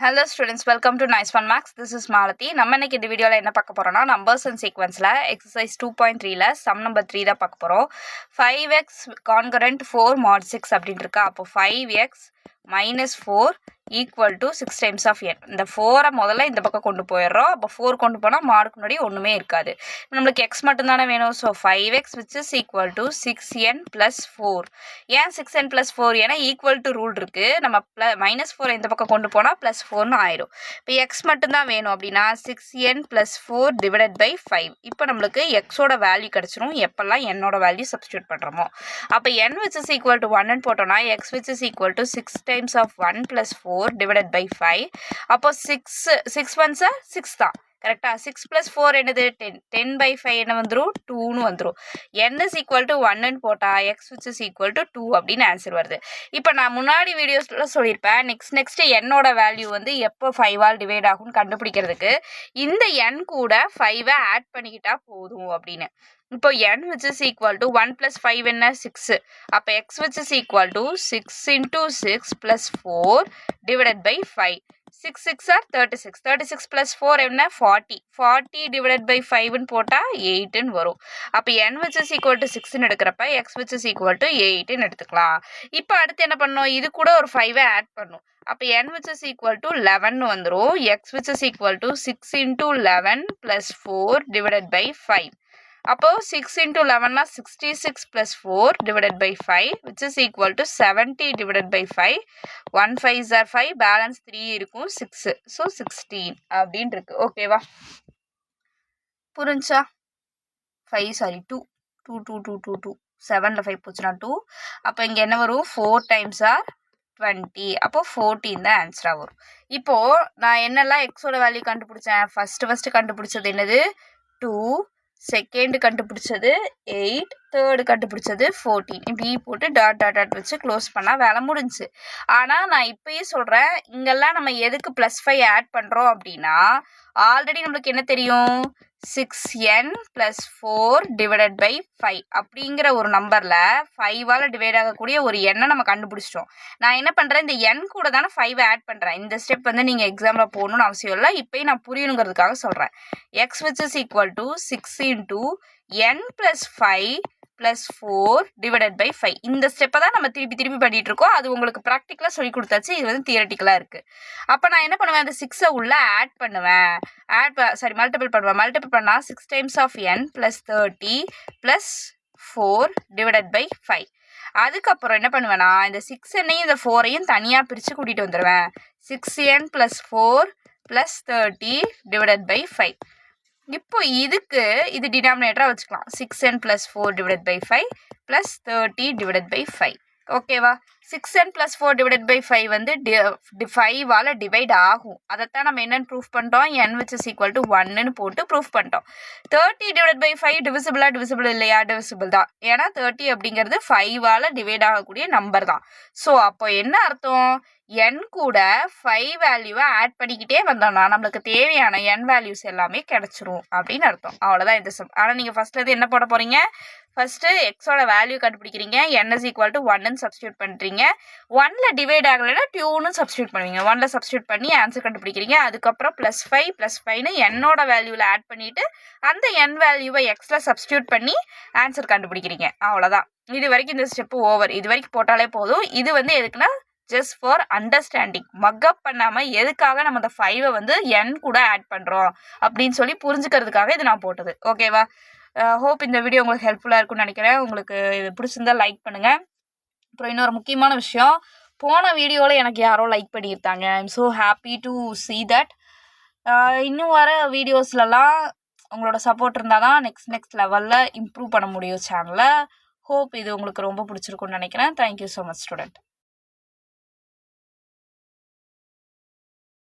Hello students, welcome to Nice Fun Max. This is Malathi. நம்ம இன்னைக்கு இந்த வீடியோல என்ன பார்க்க போறோம்னா நம்பர்ஸ் அண்ட் சீக்வென்ஸ்ல எக்ஸசைஸ் 2.3ல சம் நம்பர் 3 தான் பார்க்க போறோம். 5x congruent 4 mod 6 அப்படினு இருக்கா. அப்போ 5x minus 4 equal to 6 times of n. இந்த 4 முதல்ல இந்த பக்கம் கொண்டு போயிடுறோம். அப்போ 4 கொண்டு போனால் மார்க்கு முன்னாடி ஒன்றுமே இருக்காது. நம்மளுக்கு x மட்டும் தானே வேணும். So 5x which is equal to 6n plus 4. ஏன் 6n plus 4? ஏன்னா ஈக்குவல் டு ரூல் இருக்குது. நம்ம -4 இந்த பக்கம் கொண்டு போனால் +4ன்னு ஆயிடும். இப்போ x மட்டும்தான் வேணும் அப்படின்னா 6n plus 4 divided by 5. இப்போ நம்மளுக்கு xோட வேல்யூ கிடச்சிரும் எப்பெல்லாம் என்னோட வேல்யூ சப்ஸ்டியூட் பண்ணுறோமோ. அப்போ n which is equal to 1ன்னு போட்டோம்னா x which is equal to 6 times of 1 plus 4 divided by 5. அப்போ 6 ones are 6 தான். கரெக்டா? 6 plus 4 என்னது 10. 10 by 5 என்ன வந்துரும் 2ன்னு வந்துரும். n is equal to 1ன்னு போட்டா x which is equal to 2 அப்படின்னு ஆன்சர் வருது. இப்போ நான் முன்னாடி வீடியோஸ்ல சொல்லியிருப்பேன் நெக்ஸ்ட் என்னோட வேல்யூ வந்து எப்போ 5ஆல் டிவைட் ஆகும்னு கண்டுபிடிக்கிறதுக்கு இந்த n கூட 5ஐ ஆட் பண்ணிக்கிட்டா போதும் அப்படின்னு. இப்போ n which is equal to 1 plus 5 என்ன 6. அப்போ x which is equal to 6 into 6 plus 4 divided by 5. 6 6 are 36. 36 plus 4 என்ன 40. 40 divided by 5ன்னு போட்டால் 8ன்னு வரும். அப்போ n which is equal to 6ன்னு எடுக்கிறப்ப x which is equal to 8ன்னு எடுத்துக்கலாம். இப்போ அடுத்து என்ன பண்ணணும்? இது கூட ஒரு 5ஐ ஆட் பண்ணும். அப்போ n which is equal to 11 வந்துரும். x which is equal to 6 into 11 plus 4 divided by 5. அப்போ 6 into 11 66 plus 4 divided by 5 which is equal to 70 divided by 5. 1 5s are 5, balance 3 இருக்கும் 6. So 16 அப்படின்னு இருக்கு. ஓகேவா? புரிஞ்சா? 5 சாரி 2 2 2 2 2 2 7ல 5 போச்சுன்னா 2. அப்போ இங்கே என்ன வரும்? 4 times are 20. அப்போ 14 தான் ஆன்சராக வரும். இப்போது நான் என்னெல்லாம் எக்ஸோட வேல்யூ கண்டுபிடிச்சேன்? ஃபஸ்ட்டு கண்டுபிடிச்சது என்னது 2, செகண்ட் கண்டுபிடிச்சது 8, தேர்டு கண்டுபிடிச்சது 14. இப்படி போட்டு டாட் வச்சு க்ளோஸ் பண்ணால் வேலை முடிஞ்சு. ஆனால் நான் இப்பயே சொல்கிறேன், இங்கெல்லாம் நம்ம எதுக்கு +5 ஆட் பண்ணுறோம் அப்படின்னா ஆல்ரெடி நம்மளுக்கு என்ன தெரியும்? 6n plus 4 divided by 5 அப்படிங்கிற ஒரு நம்பரில் 5ஆல் டிவைட் ஆகக்கூடிய ஒரு எண்ணை நம்ம கண்டுபிடிச்சிட்டோம். நான் என்ன பண்ணுறேன்? இந்த n கூட தானே 5 ஆட் பண்ணுறேன். இந்த ஸ்டெப் வந்து நீங்கள் எக்ஸாமில் போகணுன்னு அவசியம் இல்லை. இப்போயும் நான் புரியணுங்கிறதுக்காக சொல்கிறேன். x which is equal to 6 into n plus 5 plus 4 divided by 5. இந்த ஸ்டெப்பை தான் நம்ம திருப்பி பண்ணிட்டு இருக்கோம். அது உங்களுக்கு ப்ராக்டிக்கலாக சொல்லி கொடுத்தாச்சு. இது வந்து தியரட்டிக்கலாக இருக்குது. அப்போ நான் என்ன பண்ணுவேன்? அந்த 6ஐ உள்ள ஆட் பண்ணுவேன். மல்டிபிள் பண்ணுவேன். மல்டிபிள் பண்ணால் 6 times of n plus 30 plus 4 divided by 5. அதுக்கப்புறம் என்ன பண்ணுவேன்னா இந்த 6n-ஐயும் இந்த 4ஐயும் தனியாக பிரித்து கூட்டிகிட்டு வந்துடுவேன். 6n plus 4 plus 30 divided by 5. இப்போ இதுக்கு இது டினாமினேட்டராக வச்சுக்கலாம். 6n plus 4 divided by 5 plus 30 divided by 5. ஓகேவா? 6n plus 4 divided by 5 வந்து 5ஆல் டிவைட் ஆகும். அதைத்தான் நம்ம என்னென்னு ப்ரூஃப் பண்ணிட்டோம்? n which is equal to 1ன்னு போட்டு ப்ரூஃப் பண்ணிட்டோம். 30 divided by 5 டிவிசிபிள் இல்லையா? டிவிசிபிள் தான். ஏன்னா 30 அப்படிங்கிறது 5ஆல் டிவைட் ஆகக்கூடிய நம்பர் தான். ஸோ அப்போ என்ன அர்த்தம்? n கூட 5 வேல்யூவை ஆட் பண்ணிக்கிட்டே வந்தோம்னா நம்மளுக்கு தேவையான n வேல்யூஸ் எல்லாமே கிடச்சிரும் அப்படின்னு அர்த்தம். அவ்வளோதான் இந்த சம். ஆனால் நீங்கள் ஃபஸ்ட்டில் என்ன போட போகிறீங்க? ஃபஸ்ட்டு எக்ஸோட வேல்யூ கண்டுபிடிக்கிறீங்க. n is equal to 1ன்னு சப்ஸ்டியூட் பண்ணுறீங்க. 1ல் டிவைட் ஆகலைன்னா 2ன்னு சப்ஸ்டியூட் பண்ணுவீங்க. 1ல் சப்ஸ்டியூட் பண்ணி ஆன்சர் கண்டுபிடிக்கிறீங்க. அதுக்கப்புறம் +5 என்னோட வேல்யூவில் ஆட் பண்ணிவிட்டு அந்த n வேல்யூவை எக்ஸில் சப்ஸ்டியூட் பண்ணி ஆன்சர் கண்டுபிடிக்கிறீங்க. அவ்வளோதான். இது வரைக்கும் இந்த ஸ்டெப்பு ஓவர். இது வரைக்கும் போட்டாலே போதும். இது வந்து எதுக்குன்னா ஜஸ்ட் ஃபார் அண்டர்ஸ்டாண்டிங். மக்கப் பண்ணாமல் எதுக்காக நம்ம அந்த 5ஐ வந்து n கூட ஆட் பண்ணுறோம் அப்படின்னு சொல்லி புரிஞ்சுக்கிறதுக்காக இது நான் போட்டது. ஓகேவா? ஹோப் இந்த வீடியோ உங்களுக்கு ஹெல்ப்ஃபுல்லாக இருக்கும்னு நினைக்கிறேன். உங்களுக்கு இது பிடிச்சிருந்தா லைக் பண்ணுங்கள். அப்புறம் இன்னொரு முக்கியமான விஷயம், போன வீடியோவில் எனக்கு யாரோ லைக் பண்ணியிருந்தாங்க. I am so happy to see that. இன்னும் வர வீடியோஸ்லலாம் உங்களோட சப்போர்ட் இருந்தால் தான் நெக்ஸ்ட் லெவலில் இம்ப்ரூவ் பண்ண முடியும் சேனலை. ஹோப் இது உங்களுக்கு ரொம்ப பிடிச்சிருக்குன்னு நினைக்கிறேன். Thank you so much student.